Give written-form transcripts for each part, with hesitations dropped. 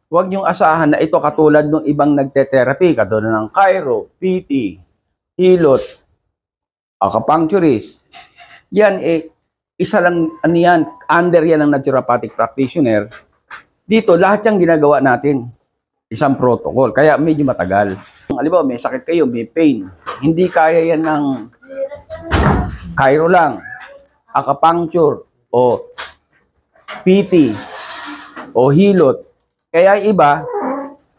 Huwag niyong asahan na ito katulad ng ibang nagte-therapy, katulad ng chiro, PT, hilot, acupuncturist. Yan, isa lang, ano yan, under yan ng naturopathic practitioner. Dito, lahat yung ginagawa natin. Isang protocol. Kaya medyo matagal. Halimbawa, may sakit kayo, may pain. Hindi kaya yan ng chiro lang, acupuncture, o PT, o hilot. Kaya iba,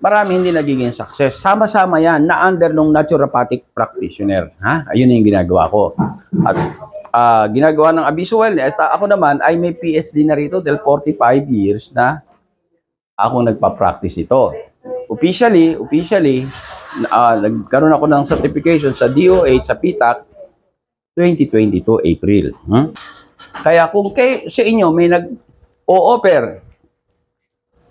marami hindi nagiging success. Sama-sama yan na under ng naturopathic practitioner. Ha? Ayun yung ginagawa ko. At ginagawa ng Abiso Wellness, ako naman ay may PhD na rito dahil 45 years na ako nagpa-practice ito. Officially, nagkaroon ako ng certification sa DOH, sa PTAC, 2022 April. Kaya kung sa inyo may nag-o-offer,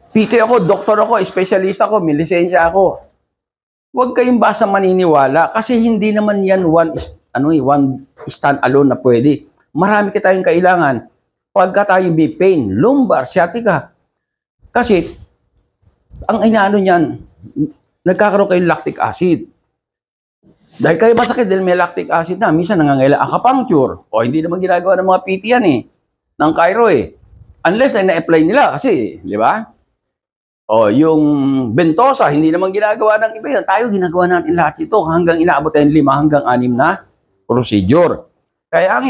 PT ako, doktor ako, specialist ako, may lisensya ako. Huwag kayong basta maniniwala kasi hindi naman yan one stand alone na pwede. Marami tayong kailangan. Pagka tayo may pain, lumbar, sciatica. Kasi, ang inaano niyan, nagkakaroon kayo lactic acid. Dahil kayo masakit dahil may lactic acid na, minsan nangangailangan acupuncture. O hindi naman ginagawa ng mga PT yan ng chiro Unless na-apply nila kasi, di ba? O, yung bentosa, hindi naman ginagawa ng iba yun. Tayo, ginagawa natin lahat ito hanggang inaabot tayong 5 hanggang 6 na procedure. Kaya ang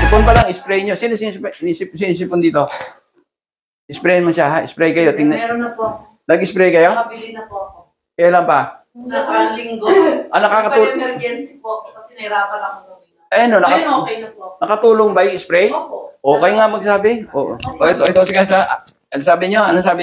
sipon pa lang, spray nyo. Sino sinisipon dito? Spray mo siya, ha? Spray kayo. Tingnan. Meron na po. Nag-spray kayo? Nakabili na po ako. Kailan pa? Nakalinggo. Nakakatulong. Emergency po kasi nahirapan ako. No, Ngayon okay na po. Nakatulong ba yung spray? Opo. Okay nga magsabi. Ito sige sa. Ano sabi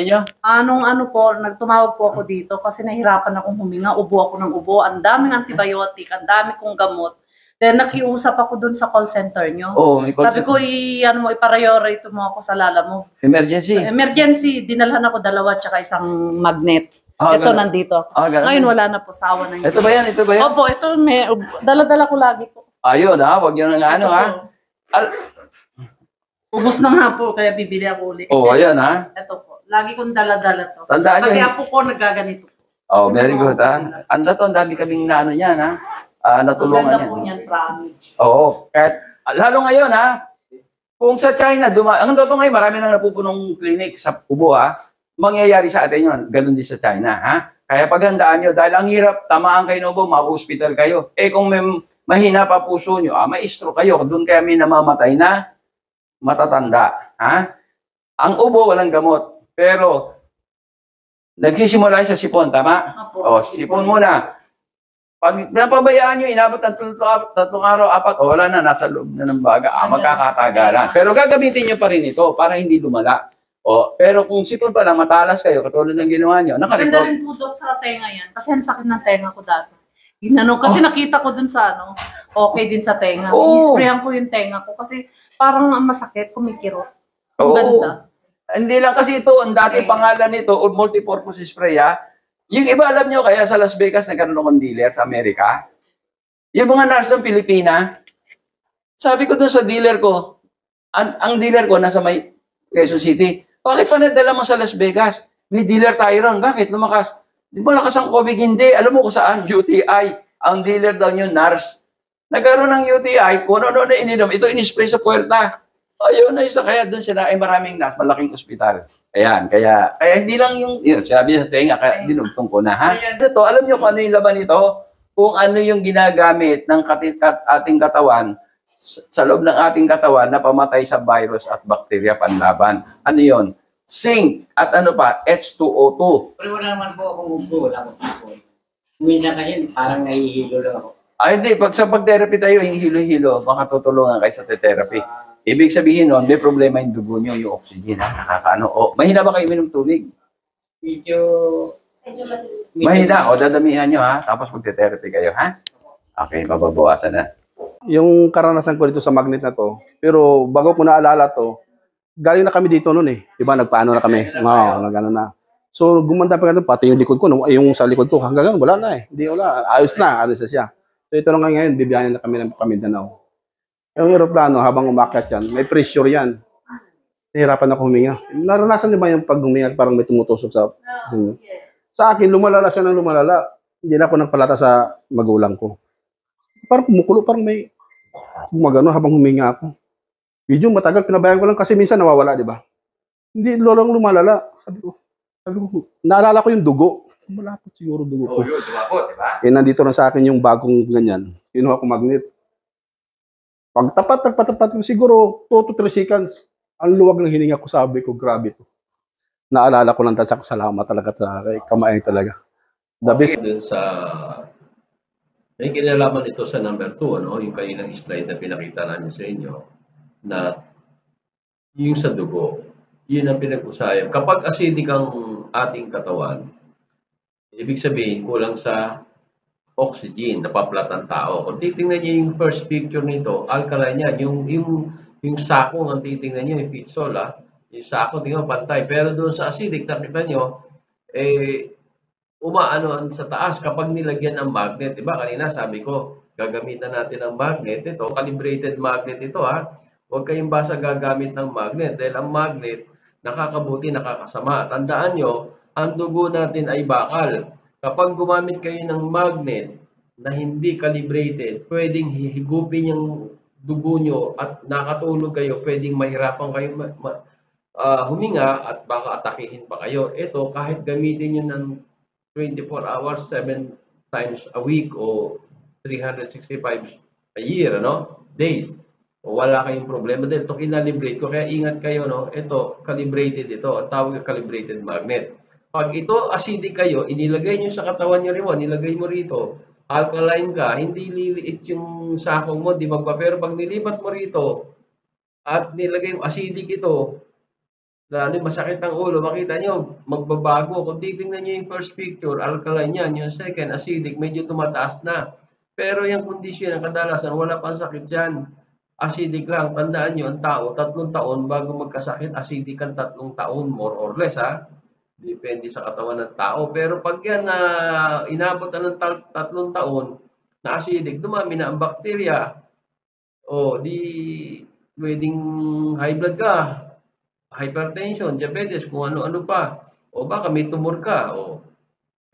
nyo? Ano po, nagtumawag po ako dito kasi nahirapan akong huminga. Ubo ako ng ubo. Ang daming antibiotic, ang dami kong gamot. Then nakiusap ako dun sa call center nyo. Sabi ko, i-priority mo ako sa lala mo. Emergency? So, emergency, dinalhan ako 2 tsaka isang magnet. Ito ganun. Nandito. Ngayon wala na po, sa awa ng Ito ba yan? Opo, ito, dala-dala ko lagi po. Ayun huwag nyo na Ubus na nga po, kaya bibili ako ulit. Ayan Ito po, lagi kong dala-dala to. Tandaan nyo. Pati apo ko nagaganito. Very good ang dami kaming yan natulungan Maganda po niyan, promise. Kahit, lalo ngayon kung sa China, ang totoo ngayon, marami nang napupunong clinic sa ubo mangyayari sa atin yun, ganun din sa China Kaya paghandaan nyo, dahil ang hirap, tamaan kayo ng ubo, ma-hospital kayo. Kung may mahina pa puso nyo, may stroke kayo, doon kaya may namamatay na matatanda. Ang ubo, walang gamot. Pero, nagsisimula sa sipon, tama? Sipon muna. Pag napabayaan nyo, inabot ng 3 araw, 4, wala na, nasa loob na ng baga, magkakatagalan. Pero gagamitin nyo pa rin ito para hindi lumala. Pero kung sipon pa lang, matalas kayo, katulad ng ginawa nyo, nakarecord. Maganda rin po, Dok, sa tenga yan. Kasi ang sakit ng tenga ko dati. Kasi nakita ko dun sa okay din sa tenga. I-sprayan ko yung tenga ko kasi parang masakit, kumikirot. Ang ganda. Hindi lang kasi ito, ang dati pangalan nito, multipurpose spray Yung iba alam nyo, kaya sa Las Vegas nagkaroon akong dealer sa Amerika. Yung mga nurse ng Pilipina, sabi ko dun sa dealer ko, ang dealer ko nasa may Quezon City, bakit pa nadala mo sa Las Vegas? May dealer tayo ron. Bakit? Lumakas. Di ba lakas ang COVID? Hindi. Alam mo kung saan? UTI. Ang dealer daw nyo, nurse Nagkaroon ng UTI, kung ano na ininom, ito inispray sa puwerta. Ayun na isa, kaya doon sila ay maraming malaking ospital. Ayan, kaya hindi lang yun, sabi sa tenga, kaya dinugtong ko na, ha? Ito, alam nyo kung ano yung laman nito? Kung ano yung ginagamit ng ating katawan, sa loob ng ating katawan na pamatay sa virus at bakterya panlaban. Ano yun? Zinc at ano pa? H2O2. Pero wala naman po akong upo, wala akong upo. Umina kasi parang nahihilo lang ako. Ay, hindi. Sa pag-therapy tayo, yung hilo-hilo, makatutulungan kayo sa therapy. Ibig sabihin nun, may problema yung dugo nyo, yung oxygen, ha? Nakakaano. Mahina ba kayo minom tubig? Medyo Mahina. O, dadamihan nyo, ha? Tapos mag-therapy kayo, ha? Okay, mababawasan na. Yung karanasan ko dito sa magnet na to, pero bago ko naalala to, galing na kami dito noon eh. Diba, nagpaano na kami. Oo, nagano na. So, gumanda pa ganun, pati yung likod ko, yung sa likod ko, hanggang ganun, wala na eh. Hindi, wala. Ayos na siya. So, ito lang ngayon, bibiyahin na kami ng Mindanao. Yung aeroplano, habang umakyat yan, may pressure yan. Nahirapan ako huminga. Naranasan niyo ba yung pag huminga, parang may tumutusok sa... Sa akin, lumalala siya ng lumalala. Hindi na ako nagpalata sa magulang ko. Parang kumukulo, parang may gumagano habang huminga ako. Medyo matagal, pinabayaan ko lang kasi minsan nawawala, di ba? Hindi, lolong lumalala. Sabi ko, naalala ko yung dugo. Malapot siguro dugo ko. Yun, dumapot, di ba? Nandito na sa akin yung bagong ganyan. Kinuha ko magnet. Pag nagpatapat ko, siguro 2 to 3 seconds, ang luwag ng hininga ko, sabi ko, grabe to. Naalala ko lang sa salamat talaga sa kamay talaga. The best. Dun sa may kinalaman ito sa number 2, ano, yung kaninang slide na pinakita namin sa inyo, na yung sa dugo, yun ang pinag-usayan. Kapag acidic ang ating katawan, ibig sabihin kulang sa oxygen, napaplat ang tao. Kung titingnan niyo yung first picture nito, alkaline yan. Yung sakong ang titingnan niyo, yung pitsol, yung sako, tingnan pantay. Pero doon sa acidic, nakita niyo, umaano sa taas kapag nilagyan ng magnet. Diba? Kanina sabi ko, gagamitan natin ng magnet. Ito, calibrated magnet ito, ha. Huwag kayong basta gagamit ng magnet. Dahil ang magnet, nakakabuti, nakakasama. Tandaan nyo, ang dugo natin ay bakal. Kapag gumamit kayo ng magnet na hindi calibrated, pwedeng higupin yung dugo nyo at nakatulog kayo, pwedeng mahirapan kayo huminga at baka atakihin pa kayo. Ito, kahit gamitin nyo ng 24 hours, 7 times a week o 365 a year, days, wala kayong problema. Dahil ito kinalibrate ko, kaya ingat kayo, ito, calibrated ito, ang tawag calibrated magnet. Pag ito acidic kayo, inilagay nyo sa katawan nyo rin, nilagay mo rito, alkaline ka, hindi liliit yung sakong mo, di magpa. Pero pag nilipat mo rito, at nilagay mo acidic ito, lalo masakit ang ulo, makita nyo, magbabago. Kung titingnan nyo yung first picture, alkaline yan, yung second, acidic, medyo tumataas na. Pero yung kondisyon, ang kadalasan, wala pang sakit dyan. Acidic lang, tandaan nyo, ang tao, 3 taon bago magkasakit, acidic ang 3 taon, more or less, ha. Depende sa katawan ng tao. Pero pag yan na inabot na ng 3 taon na acidic, dumami na ang bakterya. O, di pwedeng high blood ka, hypertension, diabetes, kung ano-ano pa. O baka may tumor ka. O,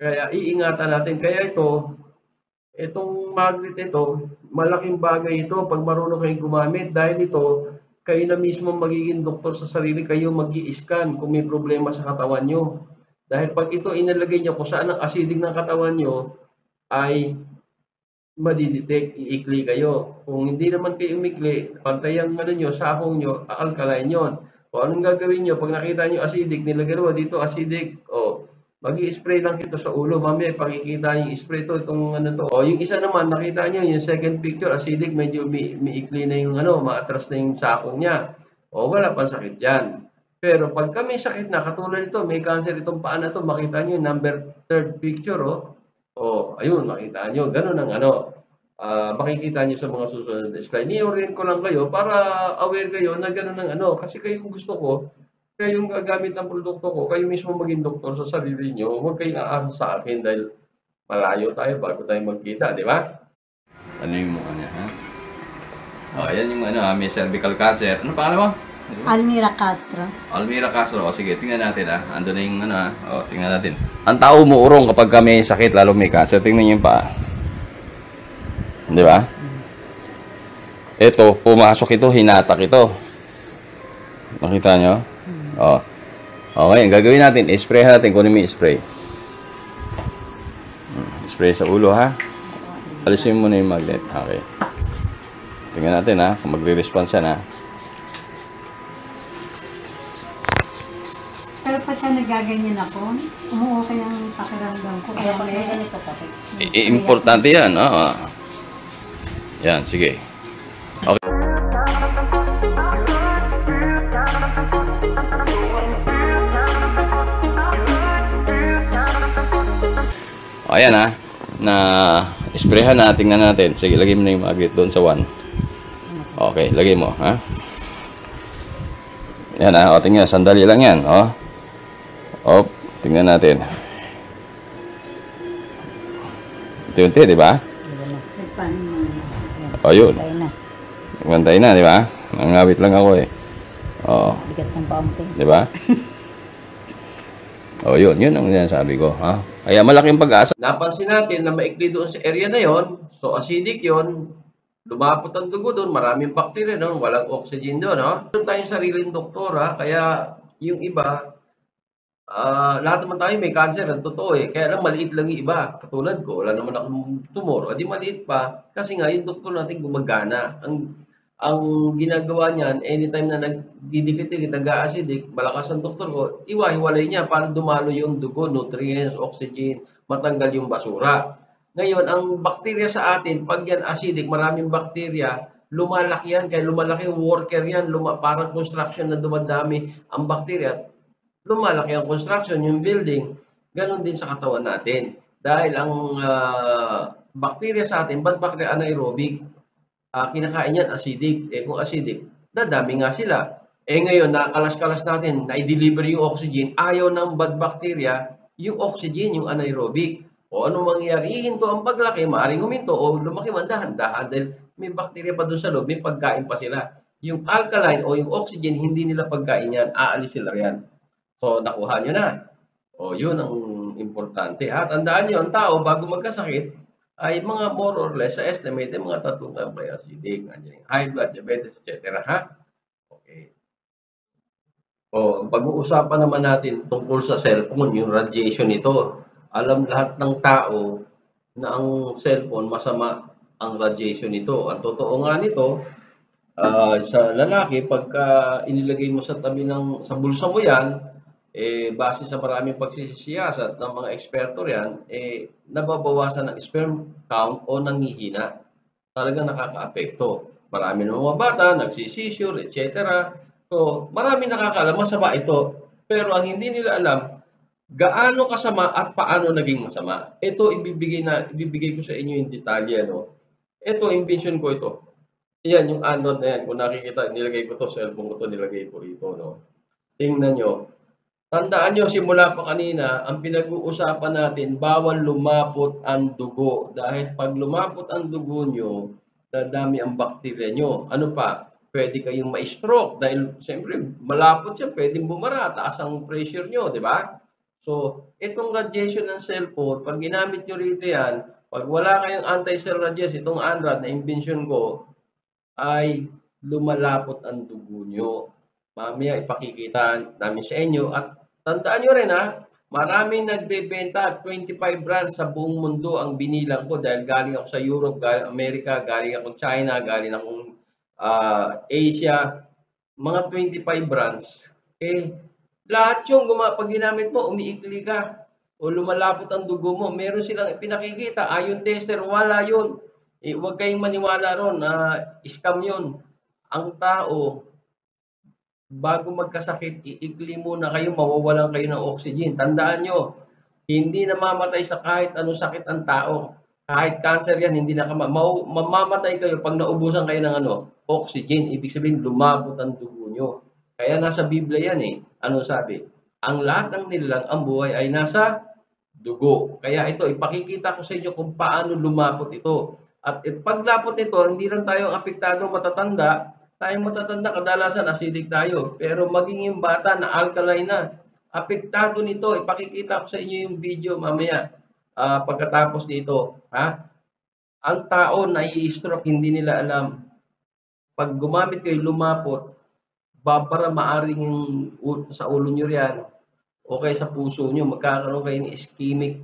kaya iingatan natin. Kaya itong magnet ito, malaking bagay ito pag marunong kayong gumamit. Dahil ito, kayo na mismo magiging doktor sa sarili, kayo mag-i-scan kung may problema sa katawan nyo. Dahil pag ito inalagay nyo kung saan ang acidic ng katawan nyo, ay madidetect, iikli kayo. Kung hindi naman kayo umikli, pantay ang sakong nyo, alkaline yun. O anong gagawin nyo? Pag nakita nyo acidic, nilagay mo dito acidic, mag-i-spray lang ito sa ulo. Mamaya pakikita yung spray to, itong to. O yung isa naman, nakita nyo, yung second picture, acidic, medyo miikli na yung maatras na yung sakong niya. O wala pang sakit yan. Pero pag kami sakit na, katulad ito, may cancer itong paa na to, makita nyo yung number 3rd picture, o ayun, makita nyo, ganun ang makikita nyo sa mga susunod na slide. Ni-orient ko lang kayo para aware kayo na ganun ang kasi kayo gusto ko, kayong gagamit ng produkto ko, kayo mismo maging doktor sa sarili nyo, huwag kayong aasa sa akin dahil malayo tayo bago tayo magkita, di ba? Ano yung mukha niya, ha? Ayan yung may cervical cancer. Ano pangalan mo? Almira Castro. Almira Castro. O sige, tingnan natin, Ando na yung tingnan natin. Ang tao umuurong kapag may sakit, lalo may cancer. Tingnan niyo yung paa. Di ba? Ito, pumasok ito, hinatak ito. Nakita nyo? Oh. Okay, ang gagawin natin, spray natin. Kunin mo yung spray. Spray sa ulo, ha? Alisin mo na yung magnet. Okay. Tingnan natin, ha? Kung magre-response yan, ha? Pero pagka nagaganyan ako, umuokay ang pakiramdam ko. Kaya may ganito kasi. Importante yan, ha? Yan, sige. Okay. Ayan, ha? Na sprayhan na, tingnan natin. Sige, lagay mo na yung magnet doon sa 1. Okay, lagay mo, ha? Yan, ha? O, tingnan, sandali lang yan, o. O, tingnan natin. Unti-unti, di ba? O, yun. Magantay na, di ba? Nangawit lang ako, eh. O. Bigat ng paunti. Di ba? O, yun. Yun ang sinasabi ko, ha? Kaya malaking pag-asa. Napansin natin na maikli doon sa area na yon, so acidic yon, lumapot ang dugo doon, maraming bacteria doon, walang oxygen doon. No? Doon tayong sariling doktora, kaya yung iba, lahat naman tayo may cancer, ang totoo eh. Kaya lang maliit lang yung iba. Katulad ko, wala naman akong tumor, o di maliit pa, kasi nga yung doktor natin gumagana. Ang ginagawa niyan, anytime na nagdidikit-dikit, nag-acidic, malakas ang doktor ko, iwa-hiwalay niya para dumalo yung dugo, nutrients, oxygen, matanggal yung basura. Ngayon, ang bakterya sa atin, pag yan acidic, maraming bakterya, lumalaki yan, kaya lumalaki yung worker yan, parang construction na dumadami ang bakterya, lumalaki ang construction, yung building, ganun din sa katawan natin. Dahil ang bakterya sa atin, bad bacteria anaerobic, kinakain yan acidic. Eh kung acidic, dadami nga sila. Eh ngayon, nakakalas-kalas natin, na-deliver yung oxygen, ayaw ng bad bacteria, yung oxygen, yung anaerobic. O anong mangyayari? Hinto ang paglaki, maaaring huminto o lumaki man dahan-dahan dahil may bacteria pa doon sa loob, may pagkain pa sila. Yung alkaline o yung oxygen, hindi nila pagkain yan, aalis sila yan. So, nakuha nyo na. O yun ang importante. Ha? Tandaan nyo, ang tao, bago magkasakit, ay mga more or less sa estimate mga 3 taon by acidic, high blood, diabetes, etc. Ha? Okay. O, pag-uusapan naman natin tungkol sa cellphone, yung radiation nito. Alam lahat ng tao na ang cellphone masama ang radiation nito. Ang totoo nga nito, sa lalaki, pagka inilagay mo sa tabi sa bulsa mo yan, base sa maraming pagsisiyasat ng mga eksperto yan, nababawasan ng sperm count o nanghihina. Talagang nakaka-apekto. Marami ng mga bata, nagsisisure, etc. So, marami nakakaalam, masama ito. Pero ang hindi nila alam, gaano kasama at paano naging masama. Ito, ibibigay ko sa inyo yung detalye. No? Ito, invention ko ito. Yan, yung Android na yan. Kung nakikita, nilagay ko to, cellphone ko to, nilagay ko rito. No? Tingnan nyo. Tandaan nyo, simula pa kanina, ang pinag-uusapan natin, bawal lumapot ang dugo. Dahil pag lumapot ang dugo nyo, dadami ang bakterya nyo. Ano pa? Pwede kayong ma-stroke. Dahil, siyempre, malapot yan, pwedeng bumara, taas ang pressure nyo, di ba? So, itong radiation ng cellphone, pag ginamit nyo rito yan, pag wala kayong anti-cell radiation, itong Android na invention ko, ay lumalapot ang dugo nyo. Mamaya ipakikita namin sa inyo. At tandaan nyo rin maraming nagbebenta, 25 brands sa buong mundo ang binilang ko dahil galing ako sa Europe, galing Amerika, galing ako China, galing akong Asia, mga 25 brands. Lahat yung pag ginamit mo, umiikli ka o lumalapot ang dugo mo, meron silang pinakikita, ayon tester, wala yun. Huwag kayong maniwala ron, scam yun. Ang tao, bago magkasakit, iikli muna kayo, mawawalan kayo ng oxygen. Tandaan nyo, hindi namamatay sa kahit anong sakit ang tao. Kahit cancer yan, hindi na mamamatay kayo pag naubusan kayo ng oxygen. Ibig sabihin, lumabot ang dugo nyo. Kaya nasa Biblia yan Ano sabi? Ang lahat ng nilalang, ang buhay ay nasa dugo. Kaya ito, ipakikita ko sa inyo kung paano lumapot ito. At paglapot nito, hindi lang tayo apektado matatanda. Tayong matatanda, kadalasan acidic tayo. Pero maging yung bata na alkaline na, apektado nito. Ipakikita ko sa inyo yung video mamaya pagkatapos nito. Ang tao na i-stroke, hindi nila alam. pag gumamit kayo, lumapot, babara maaring sa ulo nyo riyan, o kaya sa puso nyo, magkakaroon kayo ng ischemic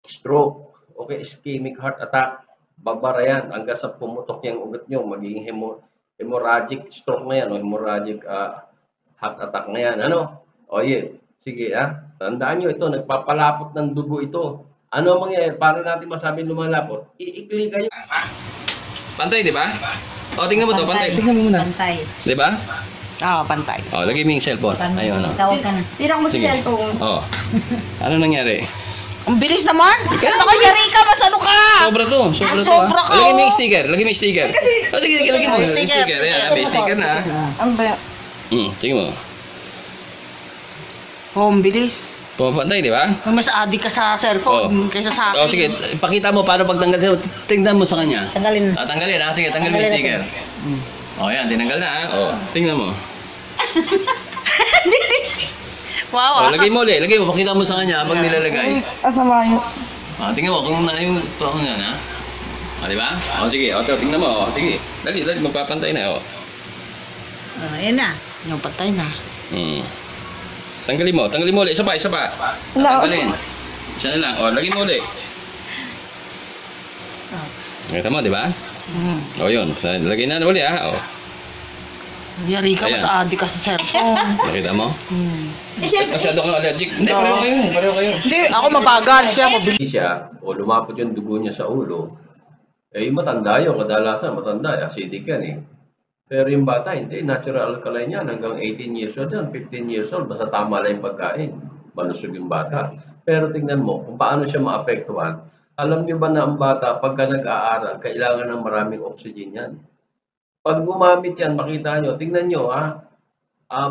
stroke, o kaya ischemic heart attack. Babara yan hanggang sa pumutok yung ugat nyo, magiging hemorrhagic stroke na yan, o hemorrhagic heart attack na yan. Ano? O yun, sige tandaan nyo ito, nagpapalapot ng dugo ito. Ano ang mangyayari? Para natin masabing lumalapot, iikli kayo. Pantay, di ba? O, tingnan mo to, pantay. Tingnan mo muna. Pantay. Di ba? Oo, pantay. O, lagay mo yung cellphone. Ayun, Tawag ka na. Tira mo si Sige. cellphone. O. Ano nangyari? Ang bilis naman! Naku, yari ka! Mas ano ka! Sobra to. Sobra to. Sobra ka, Lagay mo yung oh. sticker. Lagay mo yung sticker. O, sige, lagay mo. Yung sticker. Ayan, may sticker na. Ang ba? Tingnan mo. Oh, ang bilis. Pumapantay, di ba? Mas adik ka sa cellphone kaysa sa akin. O, sige. Pakita mo paano pagtanggal. Tingnan mo sa kanya. Tanggalin. Tanggalin, ha? Sige, tanggal mo yung sticker. O, yan. Tinanggal na, ha? O, tingnan mo. Wow, O, lagay mo ulit. Lagay mo. Pakita mo sa kanya habang nilalagay. Asama yun. Tingnan mo kung na yung tuwa ko nga, ha? O, di ba? O, sige. O, tingnan mo. O, sige. Dali, magpapantay na, o. Ayan na. Yung patay na. Tanggalin mo ulit. Isa pa. Tanggalin. Isa na lang. O, lagay mo ulit. Nakita mo, di ba? O, yun. Lagay na ulit, ha? O. Yari ka, mas Ayan. adik ka sa cellphone. Nakita mo? Masyado kang allergic. Hindi, pareho kayo. Hindi, ako mabagal siya. Mabilis. Siya, o lumapot yung dugo niya sa ulo, matanda yun. Kadalasan, matanda. Acidic yan, eh. Pero yung bata, hindi. Natural alkaline yan. Hanggang 18 years old yan, 15 years old. Basta tama lang yung pagkain. Malusog yung bata. Pero tingnan mo, kung paano siya maapektuhan. Alam niyo ba na ang bata, pagka nag-aaral, kailangan ng maraming oxygen yan. Pag gumamit yan, makita nyo, tingnan nyo,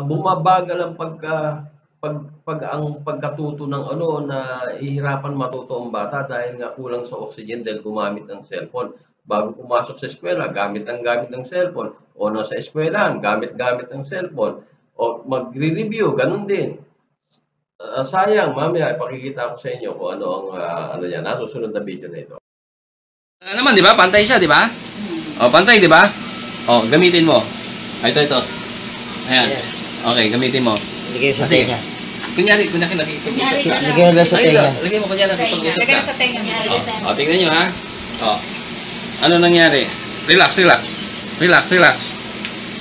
bumabagal ang ang pagkatuto ng na ihirapan matuto ang bata dahil nga kulang sa oxygen dahil gumamit ng cellphone. Bago pumasok sa eskwela, gamit ng cellphone. O nasa eskwelahan, gamit ng cellphone. O magre-review, ganun din. Sayang, mamaya, ipakikita ko sa inyo kung ano ang yan, susunod na video na ito. Naman, di ba? Pantay siya, di ba? O, pantay, di ba? O, gamitin mo. Ito. Ayan. Okay, gamitin mo. Lagay sa Sige. tenga. Kunyari nakipag-usap ka. Lagay mo lang sa tenga. Lagay mo kunyari nakipag-usap ka. sa tenga. O, tingnan nyo, ha? O. Ano nangyari? Relax.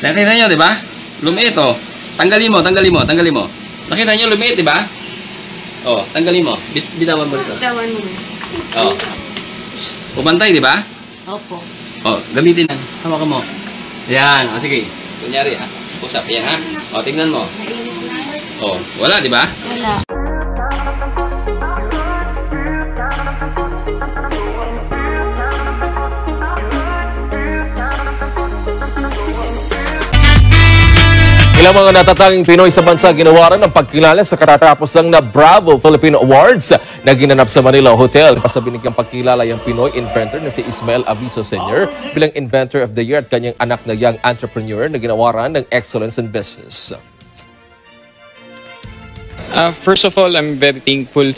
Nakita nyo, di ba? Lumiit, o. Tanggalin mo. Nakita nyo, lumiit, di ba? O, tanggalin mo. Bitawan mo dito. O. Pumantay, di ba? Opo. O, gamitin lang. Hawakan mo. Yan. O, sige. Kunyari, ha? Usap. Yan, ha? O, tingnan mo. O, wala, di ba? Wala. Ilang mga natatanging Pinoy sa bansa ginawaran ng pagkilala sa katatapos lang na Bravo Philippine Awards na ginanap sa Manila Hotel. Basta binigyang pagkilala yung Pinoy inventor na si Ismael Aviso Sr. bilang Inventor of the Year at kanyang anak na young entrepreneur na ginawaran ng Excellence in Business. First of all, I'm very thankful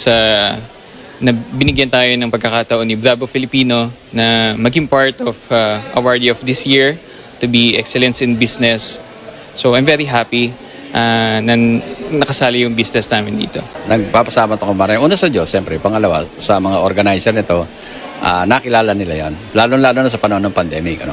na binigyan tayo ng pagkakataon ni Bravo Filipino na maging part of awardee of this year to be Excellence in Business. So I'm very happy na nakasali yung business namin dito. Nagpapasalamat ako maraming. Una sa Diyos, siyempre. Pangalawa, sa mga organizer nito, nakilala nila yan. Lalo-lalo na sa panahon ng pandemic.